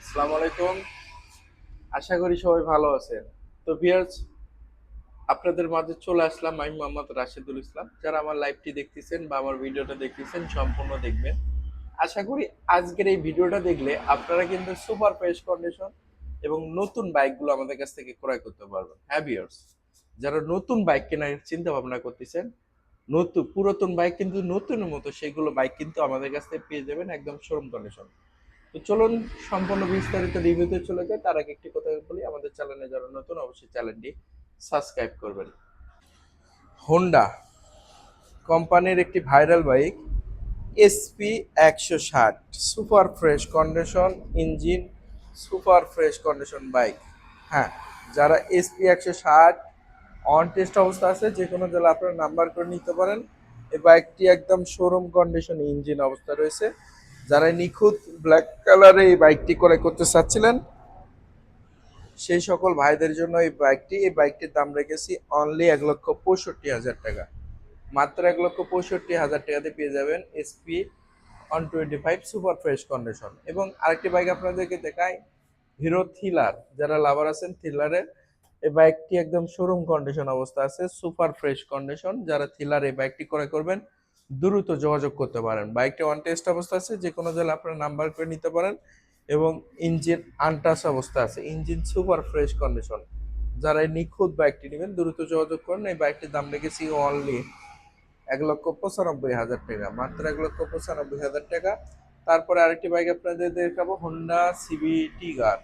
আসসালামু আলাইকুম। আশা করি সবাই ভালো আছেন। তো ভিউয়ার্স, আপনাদের মাঝে চলে আসলাম। আমি মোহাম্মদ রাশেদুল ইসলাম। যারা আমার লাইভটি দেখতেছেন বা আমার ভিডিওটা দেখতেছেন সম্পূর্ণ দেখবেন। আশা করি আজকের এই ভিডিওটা দেখলে আপনারা কিন্তু সুপার ফ্রেশ কন্ডিশন এবং নতুন বাইকগুলো আমাদের কাছ থেকে ক্রয় করতে পারবেন। হ্যাঁ ভিউয়ার্স, যারা নতুন বাইক কেনার চিন্তা ভাবনা করতেছেন, নতুন পুরাতন বাইক কিন্তু নতুনের মতো সেগুলো বাইক কিন্তু আমাদের কাছ থেকে পেয়ে যাবেন একদম শোরুম কন্ডিশন। তো চলুন সম্পূর্ণ বিস্তারিত রিভিউতে চলে যায়। তার আগে একটি কথা বলি, আমাদের চ্যানেলে যারা নতুন অবশ্যই চ্যানেলটি সাবস্ক্রাইব করবেন। হোন্ডা কোম্পানির একটি viral bike SP 160, super fresh condition engine, super fresh condition bike. হ্যাঁ, যারা এসপি 160 অন টেস্ট অবস্থা আছে যে কোনো জেলা আপনারা নাম্বার করে নিতে পারেন। এই বাইকটি একদম শোরুম কন্ডিশন ইঞ্জিন অবস্থা রয়েছে। যারা নিখুঁত ব্ল্যাক কালারে এই বাইকটি ক্রয় করতে চাচ্ছিলেন সেই সকল ভাইদের জন্য এই বাইকটির দাম রেখেছি অনলি 1,65,000 টাকা। মাত্র 1,65,000 টাকাতে পেয়ে যাবেন এসপি 125 সুপার ফ্রেশ কন্ডিশন। এবং আরেকটি বাইক আপনাদেরকে দেখাই, হিরো থ্রিলার। যারা লাভার আছেন থ্রিলারের, এই বাইকটি একদম শোরুম কন্ডিশন অবস্থা আছে, সুপার ফ্রেশ কন্ডিশন। যারা থ্রিলার এই বাইকটি ক্রয় করবেন দ্রুত যোগাযোগ করতে পারেন। বাইকটি অন টেস্ট অবস্থা আছে, যে কোনো জেলা আপনারা নাম্বার করে নিতে পারেন। এবং ইঞ্জিন আনটাচ অবস্থা আছে, ইঞ্জিন সুপার ফ্রেশ কন্ডিশন। যারা এই নিখুঁত বাইকটি নেবেন দ্রুত যোগাযোগ করেন। এই বাইকটির দাম রেখেছি অনলি 1,95,000 টাকা, মাত্র 1,95,000 টাকা। তারপরে আরেকটি বাইক আপনাদের দেখাবো, হোন্ডা সিবি টিগার,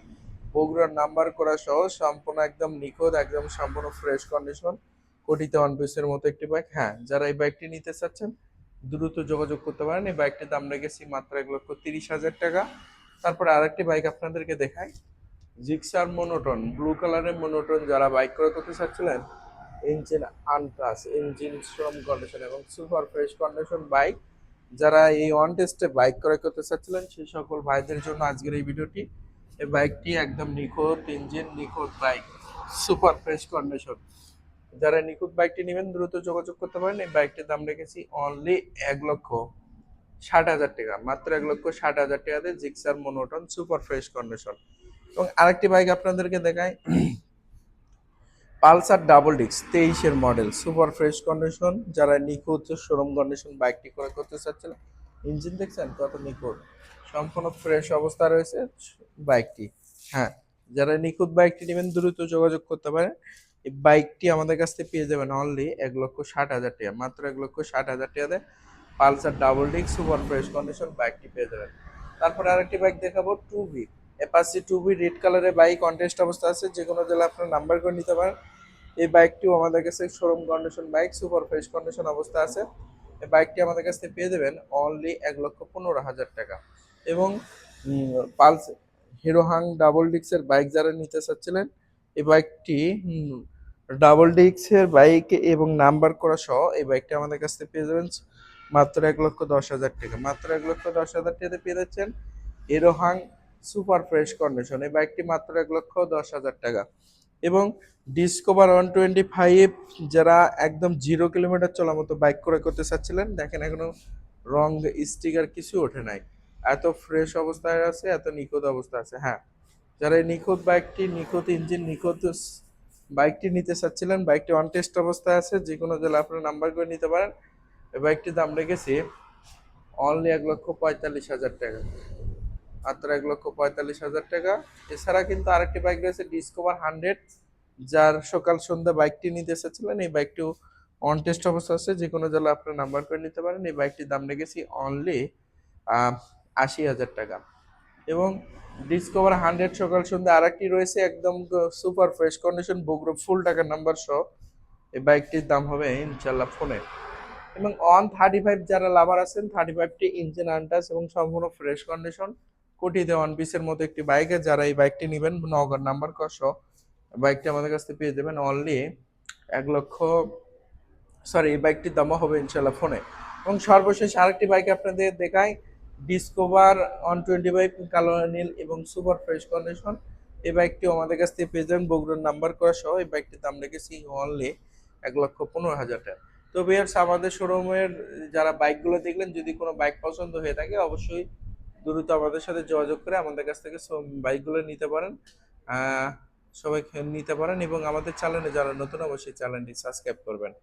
বগুড়ার নাম্বার করা সহ সম্পূর্ণ একদম নিখুঁত, একদম সম্পূর্ণ ফ্রেশ কন্ডিশন, কোটিতে ওয়ান পিসের মতো একটি বাইক। হ্যাঁ, যারা এই বাইকটি নিতে চাচ্ছেন দ্রুত যোগাযোগ করতে পারেন। এই বাইকটির দাম রেখেছি মাত্র 1,30,000 টাকা। তারপরে আরেকটি বাইক আপনাদেরকে দেখাই, জিক্সার মনোটন, ব্লু কালারের মনোটন। যারা বাইক ক্রয় করতে চাচ্ছিলেন, ইঞ্জিন আনটাচ, ইঞ্জিন শ্রম কন্ডিশন এবং সুপার ফ্রেশ কন্ডিশন বাইক, যারা এই অন টেস্টে বাইক ক্রয় করতে চাচ্ছিলেন সেই সকল ভাইদের জন্য আজকের এই ভিডিওটি। এই বাইকটি একদম নিখুঁত ইঞ্জিন, নিখুঁত বাইক, সুপার ফ্রেশ কন্ডিশন। যারা নিখুঁত বাইকটি নেবেন দ্রুত যোগাযোগ করতে পারেন। এই বাইকটির দাম রেখেছি অনলি 1,60,000 টাকা, মাত্র 1,60,000 টাকাতে Gixxer monotone super fresh condition. এবং আরেকটি বাইক আপনাদেরকে দেখাই, পালসার ডাবল ডিস্ক 23-এর মডেল, সুপার ফ্রেশ কন্ডিশন। যারা নিখুঁত শোরুম কন্ডিশন বাইকটি ক্রয় করতে চাচ্ছিলেন, ইঞ্জিন দেখছেন কত নিখুঁত, সম্পূর্ণ ফ্রেশ অবস্থা রয়েছে বাইকটি। হ্যাঁ, যারা নিখুঁত বাইকটি নেবেন দ্রুত যোগাযোগ করতে পারেন। এই বাইকটি আমাদের কাছ থেকে পেয়ে যাবেন অনলি 1,60,000 টাকা, মাত্র 1,60,000 টাকাতে Pulsar double disk super fresh condition বাইকটি পেয়ে যাবেন। তারপরে আরেকটি বাইক দেখাবো, টুবি অ্যাপাচি টুবি, রেড কালারের বাইক, কন্টেস্ট অবস্থা আছে, যে কোনো জেলা আপনার নাম্বার করে নিতে পারেন। এই বাইকটিও আমাদের কাছে showroom condition bike, super fresh condition অবস্থা আছে। এই বাইকটি আমাদের কাছ থেকে পেয়ে যাবেন অনলি 1,15,000 টাকা। এবং পালস হিরো হাং ডাবল ডিক্সের বাইক যারা নিতে চাচ্ছিলেন, এই বাইকটি ডাবল ডিক্সের বাইক এবং নাম্বার করা সহ এই বাইকটি আমাদের কাছ থেকে পেয়ে যাবেন মাত্র 1,10,000 টাকা, মাত্র 1,10,000 টাকাতে পেয়ে যাচ্ছেন hero Hang super fresh condition. এই বাইকটি মাত্র 1,10,000 টাকা। এবং ডিসকভার 125, যারা একদম 0 কিলোমিটার চলার মতো বাইক ক্রয় করতে চাচ্ছিলেন, দেখেন এখনো রং স্টিকার কিছু ওঠে নাই, এত ফ্রেশ অবস্থায় আছে, এত নিখুঁত অবস্থা আছে। হ্যাঁ, যারা এই নিখুঁত বাইকটি, নিখুঁত ইঞ্জিন, নিখুঁত বাইকটি নিতে চাচ্ছিলেন, বাইকটি অন টেস্ট অবস্থায় আছে, যে কোনো জেলা আপনার নাম্বার করে নিতে পারেন। এই বাইকটির দাম রেখেছি অনলি 1,45,000 টাকা, মাত্র 1,45,000 টাকা। এছাড়া কিন্তু আরেকটি বাইক রয়েছে, ডিসকভার 100, যার সকাল সন্ধ্যা বাইকটি নিতে এসেছিলেন, এই বাইকটিও অন টেস্ট অবস্থা আছে, যে কোনো জেলা আপনার নাম্বার করে নিতে পারেন। এই বাইকটির দাম রেখেছি অনলি 80,000 টাকা। এবং ডিসকভার 100 সকাল সন্ধ্যা আরেকটি রয়েছে একদম সুপার ফ্রেশ কন্ডিশন, বগুড়া ফুল টাকার নাম্বার সহ। এই বাইকটির দাম হবে ইনশাল্লাহ ফোনে। এবং অন 35 যারা লাভার আছেন, 35টি ইঞ্জিন আনটাচ এবং সম্পূর্ণ ফ্রেশ কন্ডিশন, কোটিতে ওয়ান পিসের মতো একটি বাইকে, যারা এই বাইকটি নেবেন নগর নাম্বার কস বাইকটি আমাদের কাছ থেকে পেয়ে যাবেন অনলি 1 লক্ষ, সরি, এই বাইকটির দামও হবে ইনশাল্লাহ ফোনে। এবং সর্বশেষ আরেকটি বাইক আপনাদের দেখাই, ডিসকভার 125 কালো নীল এবং সুপার ফ্রেশ কন্ডিশন। এই বাইকটিও আমাদের কাছ থেকে পেয়ে যাবেন বগুড়ার নাম্বার করা সহ। এই বাইকটির দাম রেখেছি অনলি 1,15,000 টাকা। তো ভিউয়ার্স, আমাদের শোরুমের যারা বাইকগুলো দেখলেন, যদি কোনো বাইক পছন্দ হয়ে থাকে অবশ্যই দ্রুত আমাদের সাথে যোগাযোগ করে আমাদের কাছ থেকে বাইকগুলো নিতে পারেন। আহ, সবাই নিতে পারেন এবং আমাদের চ্যানেলে যারা নতুন অবশ্যই চ্যানেলটি সাবস্ক্রাইব করবেন।